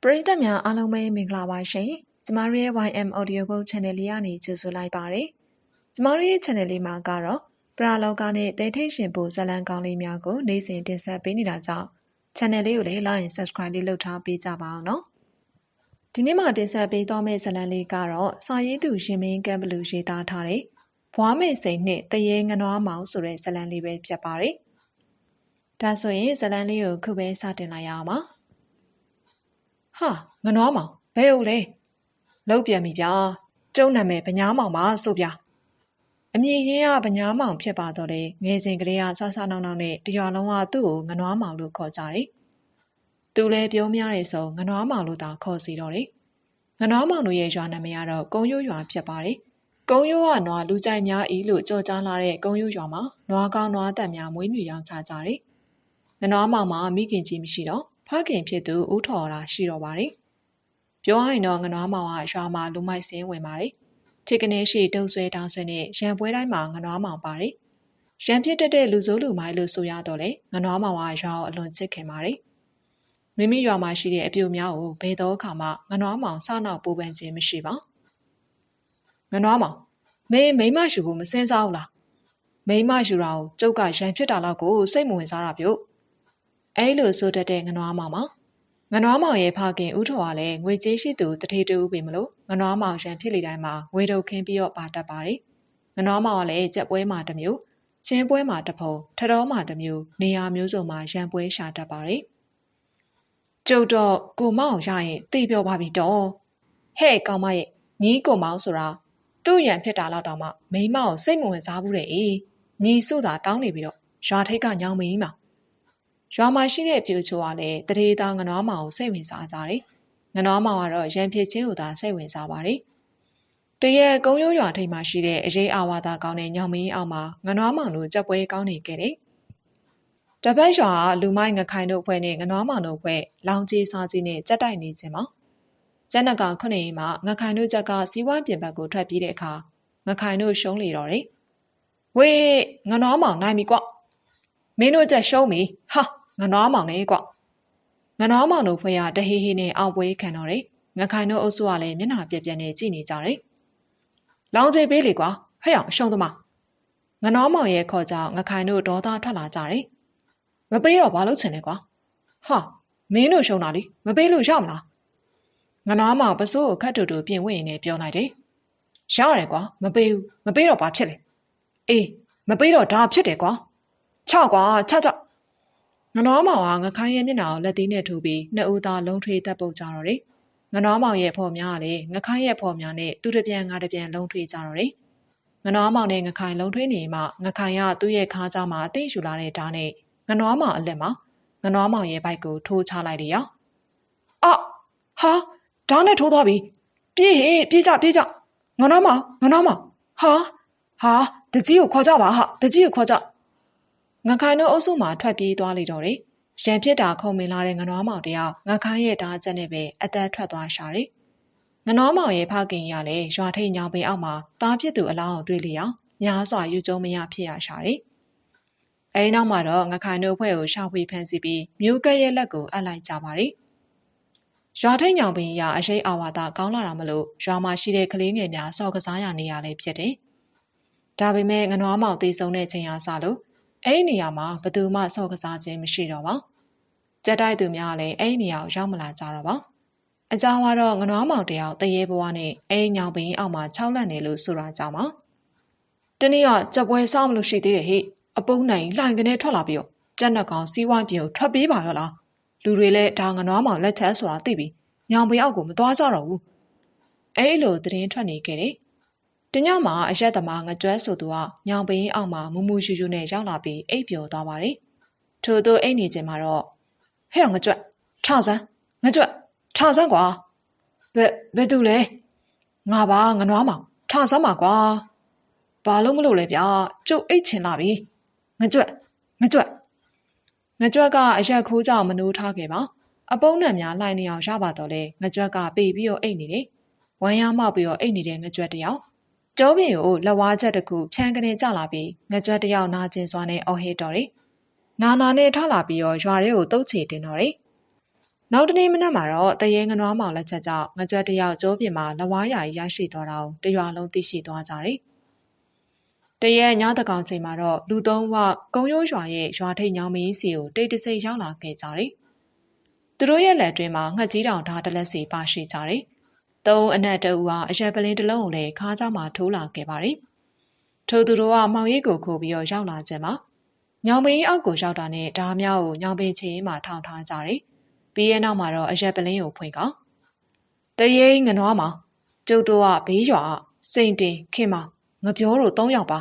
ပရိသတ်များအားလုံးပဲမင်္ဂလာပါရှင်။ကျမတို့ရဲ့ YM Audiobook Channel လေးကနေကြိုဆိုလိုက်ပါတယ်။ကျမတို့ရဲ့ Channel လေးမှာကတော့ပရာလောကနဲ့တဲထိတ်ရှင်ပူဇလန်ကောင်းလေးများကိုနေ့စဉ်တင်ဆက်ပေးနေတာကြောင့် Channel လေးကိုလည်း Like and Subscribe လေးလုပ်ထားပေးကြပါအောင်နော်။ဒီနေ့မှာတင်ဆက်ပေးသွားမယ့်ဇလန်လေးကတော့စာရေးသူရှင်မင်းကံဘလူရေးသားထားတဲ့ဘွားမေစိန်နဲ့တရေငနွားမောင်ဆိုတဲ့ဇလန်လေးပဲဖြစ်ပါတယ်။ဒါဆိုရင်ဇလန်လေးကိုခုပဲစတင်လိုက်ရအောင်ပါ။ဟာငနွားမောင်ဘဲဟုတ်လေလောက်ပြန်ပြီဗျာကျုံနာမယ်ဗညားမောင်ပါဆိုဗျာအမြင်ရင်းကဗညားမောင်ဖြစ်ပါတော့လေငယ်စဉ်ကလေးကဆဆနောက်နောက်နဲ့တရွာလုံးကသူ့ကိုငနွားမောင်လို့ခေါ်ကြတယ်သူလည်းပြောများတယ်ဆိုငနွားမောင်လို့သာခေါ်စီတော့တယ်ငနွားမောင်တို့ရဲ့ရွာနာမည်ကတော့ကုန်းရိုးရွာဖြစ်ပါတယ်ကုန်းရိုးကနွားလူကြိုက်များဤလို့ကြော်ကြားလာတဲ့ကုန်းရိုးရွာမှာနွားကောင်းနွားတက်များမွေးမြူရောင်းချကြတယ်ငနွားမောင်မှာမိခင်ကြီးမရှိတော့ဖခင်ဖြစ်သူဦးထော်ရာရှိတော့ပါတယ်ပြောရရင်တော့ငနွားမောင်ကရွာမှာလူမိုက်စင်းဝင်ပါတယ်ထစ်ကနေရှိတုံဆွဲတောင်းဆွဲနဲ့ရံပွဲတိုင်းမှာငနွားမောင်ပါတယ်ရံပြစ်တက်တဲ့လူစိုးလူမိုက်လို့ဆိုရတော့လေငနွားမောင်ကရွာကိုအလွန်ချစ်ခင်ပါတယ်မိမိရွာမှာရှိတဲ့အပြိုများကိုဘယ်တော့အခါမှငနွားမောင်စနောက်ပူပန်ခြင်းမရှိပါငနွားမောင်မိမရှူဖို့မစင်းစားဘူးလားမိမရှူတာကိုကျုပ်ကရံဖြစ်တာတော့ကိုစိတ်မဝင်စားတာပြုတ်အဲ့လိုဆိုတတ်တဲ့ငနွားမောင်မှာငနွားမောင်ရဲ့ဖခင်ဦးထော်ကလည်းငွေကြေးရှိသူတထေးတူပြီမလို့ငနွားမောင်ရန်ဖြစ်လေတိုင်းမှာငွေတုပ်ခင်းပြီးတော့ပါတတ်ပါတယ်ငနွားမောင်ကလည်းကြက်ပွဲမှာတစ်မျိုးချင်းပွဲမှာတစ်ဖုံထတော်မှာတစ်မျိုးနေရာမျိုးစုံမှာရန်ပွဲရှာတတ်ပါတယ်ကျုပ်တော့ကိုမောင်ရရင်သိပြောပါပြီတော့ဟဲ့ကောင်မရဲ့ညီကိုမောင်ဆိုတာသူ့ရန်ဖြစ်တာတော့တောင်မှမိမကိုစိတ်မဝင်စားဘူးတဲ့ညီစုသာတောင်းနေပြီးတော့ရွာထိတ်ကညောင်မင်းမှာရွာမှာရှိတဲ့ပြူချိုကလည်းတရေသားငနွားမောင်ကိုစိတ်ဝင်စားကြတယ်။ငနွားမောင်ကတော့ရံဖြစ်ချင်းကိုသာစိတ်ဝင်စားပါတယ်။တရက်ကုန်းရိုးရွာထိပ်မှာရှိတဲ့အရေးအာဝါဒကောင်းတဲ့ညောင်မင်းအောင်မှာငနွားမောင်တို့ကြက်ပွဲကောင်းနေခဲ့တယ်။တပတ်ရွာကလူမိုက်ငခိုင်တို့ဖွဲ့နဲ့ငနွားမောင်တို့ဖွဲ့လောင်ကြီးစားကြီးနဲ့ကြက်တိုက်နေခြင်းပါ။ကျန်တဲ့ကောင်ခုနှစ်ရင်မှာငခိုင်တို့ကြက်ကစီးဝါးပြင်ဘက်ကိုထွက်ပြေးတဲ့အခါငခိုင်တို့ရှုံးလေတော့တယ်။ဝေးငနွားမောင်နိုင်ပြီကွ။မင်းတို့ကြက်ရှုံးပြီဟာငနွားမောင်နဲ့ကွငနွားမောင်တို့ဖွဲ့ရတဟေးဟေးနဲ့အောက်ပွဲခံတော့တယ်ငခိုင်တို့အုပ်စုကလည်းမျက်နှာပြက်ပြက်နဲ့ကြည့်နေကြတယ်လောင်းချေပေးလေကွာဟဲ့အောင်အရှုံးသမားငနွားမောင်ရဲ့ခေါ်ကြောင့်ငခိုင်တို့ဒေါသထွက်လာကြတယ်မပေးတော့ဘာလို့ချင်လဲကွာဟာမင်းတို့ရှုံးတာလေမပေးလို့ရမလားငနွားမောင်ပစိုးကိုခတ်တူတူပြင်ဝင့်နေပြောလိုက်တယ်ရတယ်ကွာမပေးဘူးမပေးတော့ဘာဖြစ်လဲအေးမပေးတော့ဒါဖြစ်တယ်ကွာချကွာချငနွားမောင်ကငခိုင်ရဲ့မျက်နှာကိုလက်သေးနဲ့ထိုးပြီးနှစ်ဦးသားလုံးထွေးတက်ပုတ်ကြတော့တယ်။ငနွားမောင်ရဲ့ဖော်များကလည်းငခိုင်ရဲ့ဖော်များနဲ့သူတစ်ပြန်ငါတစ်ပြန်လုံးထွေးကြတော့တယ်။ငနွားမောင်နဲ့ငခိုင်လုံးထွေးနေမှငခိုင်ကသူ့ရဲ့ခါးကြားမှာအသိယူလာတဲ့ဓာတ်နဲ့ငနွားမောင်အလက်မှာငနွားမောင်ရဲ့ဘိုက်ကိုထိုးချလိုက်တယ်ရော။ဟာဓာတ်နဲ့ထိုးသွားပြီ။ပြေးကြငနွားမောင်ဟာတကြီးကိုခေါ်ကြပါဟာတကြီးကိုခေါ်ကြငခိုင်တို့အုပ်စုမှာထွက်ပြေးသွားလေတော့တယ်။ရန်ဖြစ်တာခုံမင်လာတဲ့ငနွားမောင်တယောက်ငခိုင်ရဲ့ဓာတ်ချက်နဲ့ပဲအသက်ထွက်သွားရှာတယ်။ငနွားမောင်ရဲ့ဖခင်ရလည်းရွာထိတ်ညောင်ပင်အောက်မှာတားဖြစ်သူအလောင်းကိုတွေ့လျောက်များစွာယူကျုံမရဖြစ်ရရှာတယ်။အဲဒီနောက်မှာတော့ငခိုင်တို့ဖွဲ့ကိုရှာဖွေဖမ်းဆီးပြီးမြို့ကဲရဲ့လက်ကိုအပ်လိုက်ကြပါတယ်။ရွာထိတ်ညောင်ပင်ရအရှိအာဝါဒကောင်းလာတာမလို့ရွာမှာရှိတဲ့ကလေးငယ်များစော်ကစားရနေရလည်းဖြစ်တယ်။ဒါပေမဲ့ငနွားမောင်တေဆုံတဲ့ချိန်အားစလို့အဲ့ဒီနေရာမှာဘယ်သူမှဆော့ကစားခြင်းမရှိတော့ပါကြက်တိုက်သူများလည်းအဲ့ဒီနေရာကိုရောက်မလာကြတော့ပါအကြောင်းကတော့ငနွားမောင်တယောက်တရေဘွားနဲ့အဲ့ဒီညောင်ပင်အောက်မှာခြောက်လန့်နေလို့ဆိုတာကြောင့်ပါတနေ့ကကြက်ပွဲစောင်းမလို့ရှိသေးတယ်ဟိအပုံးနိုင်လှိုင်ကနေထွက်လာပြီးတော့ကြက်နှက်ကောင်စီးဝိုင်းပြင်ကိုထွက်ပြေးပါရောလားလူတွေလည်းဒါငနွားမောင်လက်ချက်ဆိုတာသိပြီးညောင်ပင်အောက်ကိုမသွားကြတော့ဘူးအဲ့လိုသတင်းထွက်နေခဲ့တယ်တညမှာအရက်သမားငကြွဲဆိုသူကညောင်ပင်အောက်မှာမူမူရှူရှူနဲ့ရောက်လာပြီးအိပ်ပျော်သွားပါတယ်။ထို့သူအိပ်နေခြင်းမှာတော့ဟဲ့ငကြွက်ထဆန်းကွာဘယ်သူလဲငါပါငနွားမောင်ထဆန်းပါကွာဘာလို့မလို့လဲဗျာကျုပ်အိတ်ချင်လာပြီငကြွက်ကအရက်ခိုးကြောင်မနိုးထားခဲ့ပါအပုံးနံများလှိုင်းနေအောင်ရပါတော့လေငကြွက်ကပေပြီးတော့အိတ်နေတယ်ဝမ်းရမောက်ပြီးတော့အိတ်နေတဲ့ငကြွက်တယောက်ကျောပြင်ကိုလက်ဝါးချက်တစ်ခုဖြန်းကနေကျလာပြီးငကြွက်တယောက်နာကျင်စွာနဲ့အော်ဟစ်တော်တယ်။နာနဲ့ထလာပြီးတော့ရွာထဲကိုတုတ်ချေတင်တော်တယ် နောက်တနေ့မနက်မှာတော့တရေငနွားမောင်လက်ချက်ကြောင့်ငကြက်တယောက်ကျိုးပြင်မှာလဝါးယာရရှိသွားတာကိုတရွာလုံးသိရှိသွားကြတယ်။တရေညတကောင်ချိန်မှာတော့လူသုံးဝကုန်းရိုးရွာရဲ့ရွာထိပ်ညောင်မင်းစီကိုတိတ်တဆိတ်ရောက်လာခဲ့ကြတယ်။သူတို့ရဲ့လက်တွင်မှာငှက်ကြီးတောင်ဓာတ်တလက်စီပါရှိကြတယ်။သုံးအနက်တူကအရက်ပလင်းတစ်လုံးကိုလည်းခါးเจ้าမှာထိုးလာခဲ့ပါတယ်။ထို့သူတို့ကမောင်ရိပ်ကိုခိုးပြီးရောက်လာခြင်းမှာညောင်မင်းအောက်ကိုရောက်တာနဲ့ဓာမြောက်ကိုညောင်ပင်ချေမှာထောင်ထားကြတယ်။ပြီးရဲ့နောက်မှာတော့အရက်ပလင်းကိုဖွင့်ကောတရေငနွားမှာကျုပ်တို့ကဘေးရွာစိန်တင်ခင်မငပြောတို့3ယောက်ပါ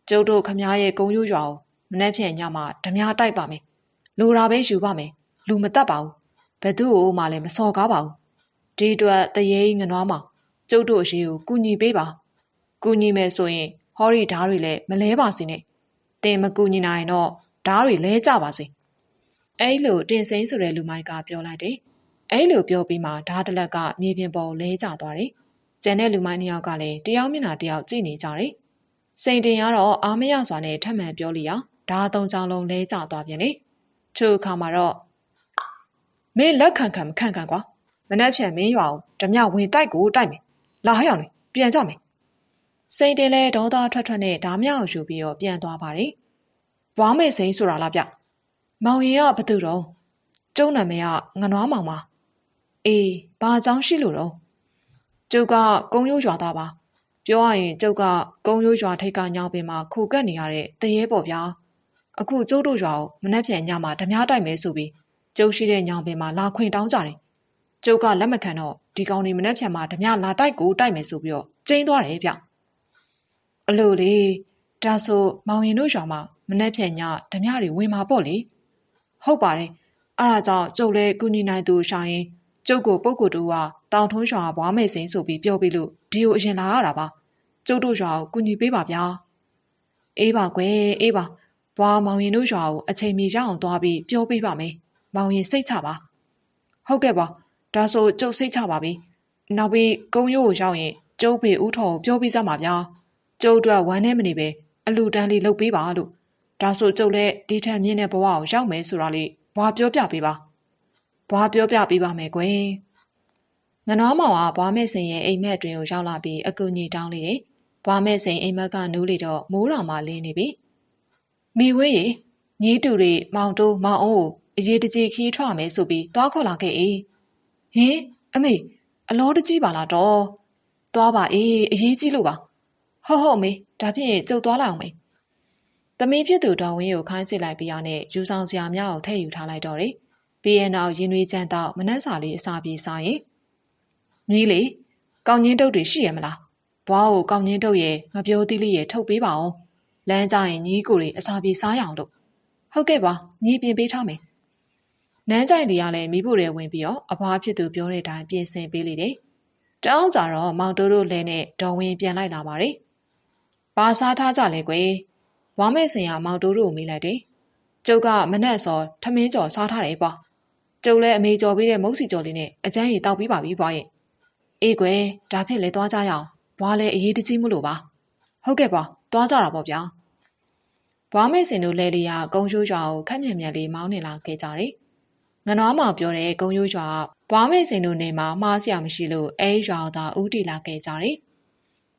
ကျုပ်တို့ခမားရဲ့ကုန်းရိုးရွာကိုမနှက်ဖြန်ညမှာဓမြတိုက်ပါမယ်လိုတာပဲယူပါမယ်လူမတက်ပါဘူးဘယ်သူ့ကိုမှလည်းမစော်ကားပါဘူးဒီအတွက်တရေငနွားမှာကျုပ်တို့အရှိကိုကူညီပေးပါကူညီမယ်ဆိုရင်ဟောရီဓားတွေလည်းမလဲပါစေနဲ့တင်မကူညီနိုင်တော့ဓားတွေလဲကြပါစေအဲ့လိုတင်စိမ့်ဆိုတဲ့လူမိုက်ကပြောလိုက်တယ်အဲ့လိုပြောပြီးမှဓားတလက်ကမြေပြင်ပေါ်လဲကျသွားတယ်ကျန်တဲ့လူမိုက်နှစ်ယောက်ကလည်းတယောက်မျက်နှာတယောက်ကြည့်နေကြတယ်စိန်တင်ကတော့အားမရစွာနဲ့ထပ်မံပြောလိအောင်ဓားသုံးချောင်းလုံးလဲကျသွားပြန်တယ်ထို့အခါမှာတော့မင်းလက်ခံခံမခံခံကွာမနှက်ဖြန်မင်းရွာကိုဓမြဝင်တိုက်ကိုတိုက်မယ်လာဟရောက်လေပြန်ကြမယ်စိန်တင်လဲဒေါသထွက်ထွက်နဲ့ဓာမြောက်ယူပြီးတော့ပြန်သွားပါတယ်ဘွားမေစိန်ဆိုတာလားဗျမောင်ရင်ကဘသူတော့ကျုံနာမည်ကငနွားမောင်ပါအေးဘာအကြောင်းရှိလို့တော့ကျုပ်ကကုန်းရိုးရွာသားပါပြောရရင်ကျုပ်ကကုန်းရိုးရွာထိပ်ကညောင်ပင်မှာခိုကပ်နေရတဲ့တရေပေါ့ဗျာအခုကျုပ်တို့ရွာကိုမနှက်ပြန်ညမှာဓမြတိုက်မယ်ဆိုပြီးကျုပ်ရှိတဲ့ညောင်ပင်မှာလာခွင့်တောင်းကြတယ်ကျုပ်ကလက်မခံတော့ဒီကောင်တွေမနှက်ပြန်မှာဓမြလာတိုက်ကိုတိုက်မယ်ဆိုပြီးတော့ကျင်းသွားတယ်ဗျအလိုလေဒါဆိုမောင်ရင်တို့ရွာမှာမနှက်ပြန်ညဓမြတွေဝင်မှာပေါ့လေဟုတ်ပါတယ်အဲ့ဒါကြောင့်ကျုပ်လည်းကူညီနိုင်သူရှာရင်ကျုပ်ကိုပုဂ္ဂိုလ်တူကတောင်ထုံးရွာဘွားမေစိန်ဆိုပြီးပြောပြီးလို့ဒီကိုအရင်လာရတာပါကျုပ်တို့ရွာကိုကူညီပေးပါဗျာအေးပါကွယ်အေးပါဘွားမောင်ရင်တို့ရွာကိုအချိန်မီရအောင်သွားပြီးပြောပေးပါမယ်မောင်ရင်စိတ်ချပါဟုတ်ကဲ့ပါဒါဆိုကျုပ်စိတ်ချပါပြီနောက်ပြီးကုန်းရိုးကိုရောက်ရင်ကျုပ်ဖေဦးထော်ကိုပြောပေးစမ်းပါဗျာကျုပ်တို့ဝမ်းနဲ့မနေပဲအလူတန်းလေးလုပ်ပေးပါလို့ဒါဆိုကျုပ်လည်းဒီထက်မြင့်တဲ့ဘဝကိုရောက်မယ်ဆိုတာလေးဘွားပြောပြပေးပါဘွားပြောပြပေးပါမယ်ကွယ်ငနွားမောင်ကဘွားမဲစိန်ရဲ့အိမ်မက်အတွင်ကိုရောက်လာပြီးအကူအညီတောင်းလေတယ်ဘွားမဲစိန်အိမ်မက်ကနိုးလေတော့မိုးတော်မှလင်းနေပြီမိဝေးရေညီးတူတွေမောင်တိုးမောင်အိုးကိုအရေးတကြီးခီးထွက်မယ်ဆိုပြီးတွားခေါ်လာခဲ့အေးဟင်အမေအလောတကြီးပါလားတော့တွားပါအေးအရေးကြီးလို့ပါဟုတ်အမေဒါဖြင့်ကျုပ်သွားလိုက်အောင်မေသမီးဖြစ်သူတော်ဝင်းကိုခိုင်းစစ်လိုက်ပြီးရနဲ့ယူဆောင်စရာများကိုထည့်ယူထားလိုက်တော့တယ်ပြီးရင်တော့ရင်ွေးချမ်းတော့မနှက်စာလေးအစာပြေးစားရင်မြီးလေကောင်းငင်းတုပ်တွေရှိရမလားဘွားကိုကောင်းငင်းတုပ်ရဲ့ငပြောသီးလေးရဲ့ထုတ်ပေးပါအောင်လမ်းကြရင်ညီးကိုတွေအစာပြေးစားရအောင်လို့ဟုတ်ကဲ့ပါညီးပြင်ပေးထားမယ်နန်းကြိုင်လေးကလည်းမိဖို့တွေဝင်ပြီးတော့အဘွားဖြစ်သူပြောတဲ့အတိုင်းပြင်ဆင်ပေးလေတယ်တောင်းကြတော့မောင်တိုးတို့လဲနဲ့ဒေါ်ဝင်းပြန်လိုက်လာပါတယ်ဘာစားထားကြလဲကွယ်ဝါမဲစင်ကမောင်တိုးတို့ကိုမေးလိုက်တယ်ကျုပ်ကမနှက်စောထမင်းကြော်စားထားတယ်ပေါ့ကျုပ်လည်းအမေကြော်ပေးတဲ့မုတ်စီကြော်လေးနဲ့အကျန်းရီတောက်ပြီးပါပြီဘွားရဲ့အေးကွယ်ဒါဖြင့်လည်းသွားကြရအောင်ဘွားလည်းအရေးတကြီးမလို့ပါဟုတ်ကဲ့ပါသွားကြတာပေါ့ဗျာဘွားမဲစင်တို့လဲလျာကုန်းရိုးရွာကိုခက်မြက်မြက်လေးမောင်းနေလာခဲ့ကြတယ်ငနွားမောင်ပြောတဲ့ကုန်းရိုးရွာဘွားမဲစင်တို့နေမှာမှားစရာမရှိလို့အဲရွာသာဦးတီလာခဲ့ကြတယ်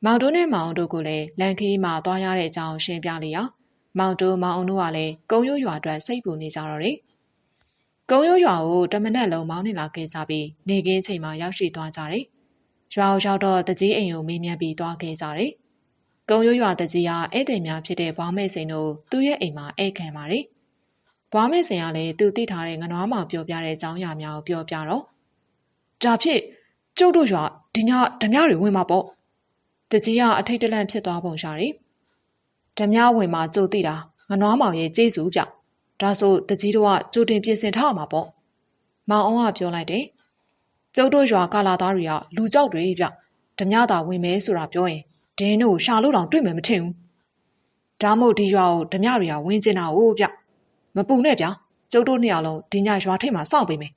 မောင်တိုးနဲ့မောင်တို့ကိုလည်းလန်ခီးမှာသွားရတဲ့အကြောင်းရှင်းပြလျာမောင်တိုးမောင်အောင်တို့ကလည်းကုန်းရိုးရွာအတွက်စိတ်ပူနေကြတော့တယ်ကုန်းရိုးရွာကိုတမနက်လုံးမောင်းနေလာခဲ့ကြပြီးနေကင်းချိန်မှာရောက်ရှိသွားကြတယ်ရွာကိုရောက်တော့တကြီးအိမ်ကိုမေးမြန်းပြီးသွားခဲ့ကြတယ်ကုန်းရိုးရွာတကြီးကဧည့်သည်များဖြစ်တဲ့ဘွားမဲစိန်တို့သူ့ရဲ့အိမ်မှာဧည့်ခံပါတယ်ဘွားမဲစိန်ကလည်းသူသိထားတဲ့ငနွားမောင်ပြောပြတဲ့အကြောင်းအရာများကိုပြောပြတော့ဒါဖြစ်ကျုပ်တို့ရွာဒီညဓမြတွေဝင်မှာပေါ့တကြီးကအထိတ်တလန့်ဖြစ်သွားပုံရှာတယ်ဓမြဝင်မှာကြိုသိတာငနွားမောင်ရဲ့ကျေးဇူးပြဒါဆိုတကြီးတို့ကကြိုတင်ပြင်ဆင်ထားမှာပေါ့မောင်အောင်ကပြောလိုက်တယ်ကျုပ်တို့ရွာကလာသားတွေကလူကြောက်တွေပြဓမြသာဝင်မဲဆိုတာပြောရင်ဒင်းတို့ရှာလို့တောင်တွေ့မယ်မထင်ဘူးဒါမို့ဒီရွာကိုဓမြတွေကဝင်ကျင်တာဟုတ်ပြမပူနဲ့ဗျာကျုပ်တို့နှစ်ယောက်လုံးဒီညရွာထိပ်မှာစောင့်ပေးမယ်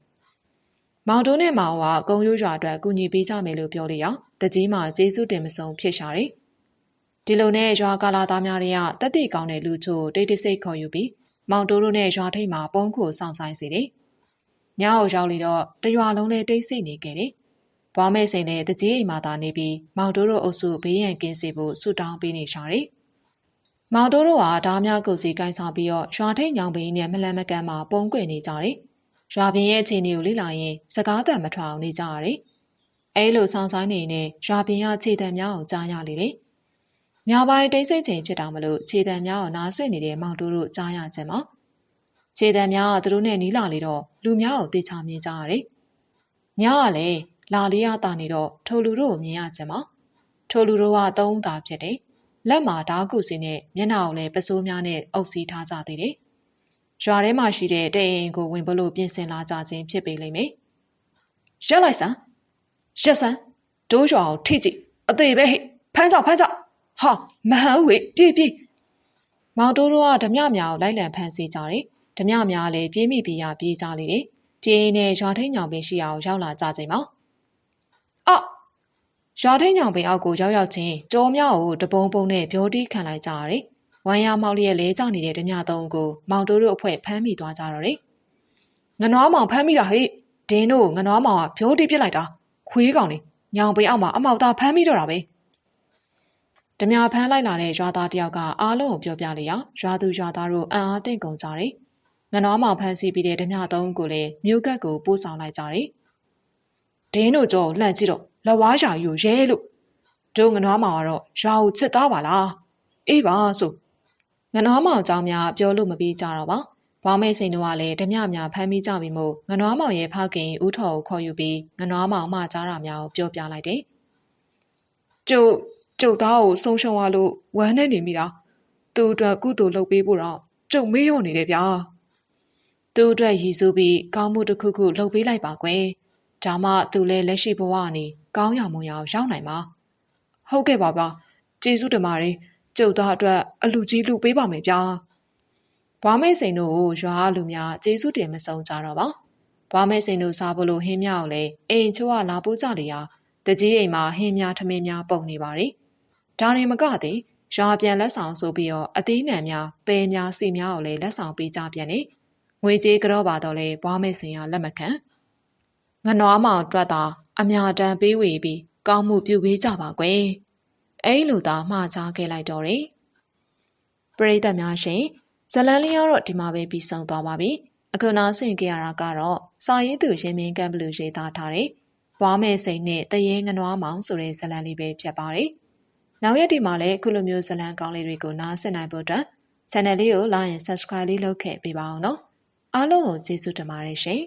မောင်တိုးနဲ့မောင်ကကုန်းရိုးရွာအတွက်ကူညီပေးကြမယ်လို့ပြောလိုက်ရတကြီးမှကျေးဇူးတင်မဆုံးဖြစ်ရှာတယ်ဒီလိုနဲ့ရွာကလာသားများတွေကတက်တိကောင်းတဲ့လူချို့တိတ်တဆိတ်ခေါ်ယူပြီးမောင်တိုးတို့နဲ့ရွာထိပ်မှာပုံးခိုဆောင်ဆိုင်စီတယ် ညအောင်ရောက်လေတော့တရွာလုံးနဲ့တိတ်ဆိတ်နေခဲ့တယ်။ဘွားမဲစိန်နဲ့တကြီးအိမ်မှာသာနေပြီးမောင်တိုးတို့အုပ်စုဘေးရန်ကင်းစေဖို့ဆုတောင်းပေးနေကြတယ်။မောင်တိုးတို့ဟာဓာများကုတ်စီကိုင်းဆောင်ပြီးတော့ရွာထိတ်ညောင်ပင်နဲ့မလန်မကန်မှာပုံကွယ်နေကြတယ်။ရွာပြင်ရဲ့အခြေအနေကိုလေ့လာရင်စကားတန်မထွက်အောင်နေကြရတယ်။အဲလိုဆောင်ဆိုင်နေနဲ့ရွာပြင်ကခြေတံများအောင်ကြားရလေတယ်။ညပိုင်းတိတ်ဆိတ်ချိန်ဖြစ်တာမလို့ခြေတံများအောင်နားဆွနေတဲ့မောင်တိုးတို့ကြားရခြင်းပါ။ခြေတံများကသူတို့နဲ့နီးလာလေတော့လူများကိုတေချာမြင်ကြရတယ်။ညကလည်းလာလေးရတာနေတော့ထိုလူတို့ကိုမြင်ရခြင်းပါ။ထိုလူတို့ကသုံးသားဖြစ်တယ်။လက်မှာဓာတ်ကုစီနဲ့မျက်နှာကိုလည်းပစိုးများနဲ့အုပ်စီးထားကြသေးတယ်။ရွာထဲမှာရှိတဲ့တဲ့အိမ်ကိုဝင်ဖို့လို့ပြင်ဆင်လာကြခြင်းဖြစ်ပေလိမ့်မယ်။ရက်လိုက်စမ်းရက်စမ်းဒိုးရွာကိုထိကြည့်အသေးပဲဟိဖမ်းကြဟာမဟန်ဦးဝေးပြေးမောင်တိုးတို့ကဓမြများကိုလိုက်လံဖမ်းဆီးကြတယ်။ဓမြများလည်းပြေးမိပြေးရပြေးကြလေတယ်။ပြေးနေရွာထိတ်ညောင်ပင်ရှိအောင်ရောက်လာကြချိန်မှာရွာထိတ်ညောင်ပင်အောက်ကိုရောက်ချင်းကြောမြောက်ကိုတပုံပုံနဲ့ပြောတီးခံလိုက်ကြရတယ်။ဝမ်းရမောက်လျက်လဲကျနေတဲ့ဓမြသုံးကိုမောင်တိုးတို့အဖွဲ့ဖမ်းမိသွားကြတော့တယ်။ငနွားမောင်ဖမ်းမိတာဟဲ့ဒင်းတို့ငနွားမောင်ကပြောတီးပြစ်လိုက်တာခွေးကောင်နေညောင်ပင်အောက်မှာအမောက်သားဖမ်းမိတော့တာပဲ။ဓမြဖမ်းလိုက်လာတဲ့ရွာသားတယောက်ကအားလုံးကိုပြောပြလိုက်ရရွာသူရွာသားတို့အံ့အားသင့်ကုန်ကြတယ်။ငနွားမောင်ဖမ်းဆီးပြီးတဲ့ဓမြသုံးကိုလည်းမြို့ကတ်ကိုပို့ဆောင်လိုက်ကြတယ်။ဒင်းတို့ကြောလှန့်ကြည့်တော့လက်ဝါးရှာယူရဲလို့တို့ငနွားမောင်ကတော့ရွာကိုချစ်သားပါလားအေးပါဆိုငနွားမောင်အကြောင်းများပြောလို့မပြီးကြတော့ပါဘွားမဲစိန်တို့ကလည်းဓမြများဖမ်းမိကြပြီမို့ငနွားမောင်ရဲ့ဖခင်ဦးထော်ကိုခေါ်ယူပြီးငနွားမောင်မှကြားတာများကိုပြောပြလိုက်တယ်ကျုပ်သားကိုဆုံးရှုံးရလို့ဝမ်းနဲ့နေမိတာသူ့အတွက်ကုသိုလ်လုပ်ပေးဖို့တော့ကျုပ်မေ့လျော့နေတယ်ဗျာသူ့အတွက်ရည်စူးပြီးကောင်းမှုတစ်ခုခုလုပ်ပေးလိုက်ပါကွယ်ဒါမှသူလည်းလက်ရှိဘဝကနေကောင်းရမွန်ရရောက်နိုင်မှာဟုတ်ကဲ့ပါဗျာကျေးဇူးတင်ပါတယ်ကျုပ်သားအတွက်အလူကြီးလူပေးပါမယ်ဗျာဘွားမဲစိန်တို့ကိုရွာလူများကျေးဇူးတင်မဆုံးကြတော့ပါဘွားမဲစိန်တို့စားဖို့လို့ဟင်းများကိုလည်းအိမ်ချိုးကလာပို့ကြလေရာတကြီးအိမ်မှာဟင်းများထမင်းများပုံနေပါတယ်ဒါရင်မကသေးရွာပြန်လက်ဆောင်ဆိုပြီးတော့အသေးနံများပဲများစီများကိုလည်းလက်ဆောင်ပေးကြပြန်နေငွေကြေးကြောပါတော့လေဘွားမဲစိန်ကလက်မခံငနွားမောင်အတွက်သာအများတန်းပေးဝေပြီးကောင်းမှုပြုပေးကြပါကွယ်အဲ့လိုသာမှားချခဲ့လိုက်တော့တယ်ပရိသတ်များရှင်ဇလန်းလေးကတော့ဒီမှာပဲပြီးဆုံးသွားပါပြီအခုနောက်ဆင်ကြရတာကတော့စာရေးသူရင်းမင်းကံဘလူရေးသားထားတဲ့ဘွားမဲစိန်နဲ့တရေငနွားမောင်ဆိုတဲ့ဇလန်းလေးပဲဖြစ်ပါတယ်နောက်ရက်ဒီမှာလည်းအခုလိုမျိုးဇလန်းကောင်းလေးတွေကိုနားဆင်နိုင်ဖို့အတွက် channel လေးကို like and subscribe လေးလုပ်ခဲ့ပေးပါအောင်နော်အားလုံးကိုကျေးဇူးတင်ပါတယ်ရှင်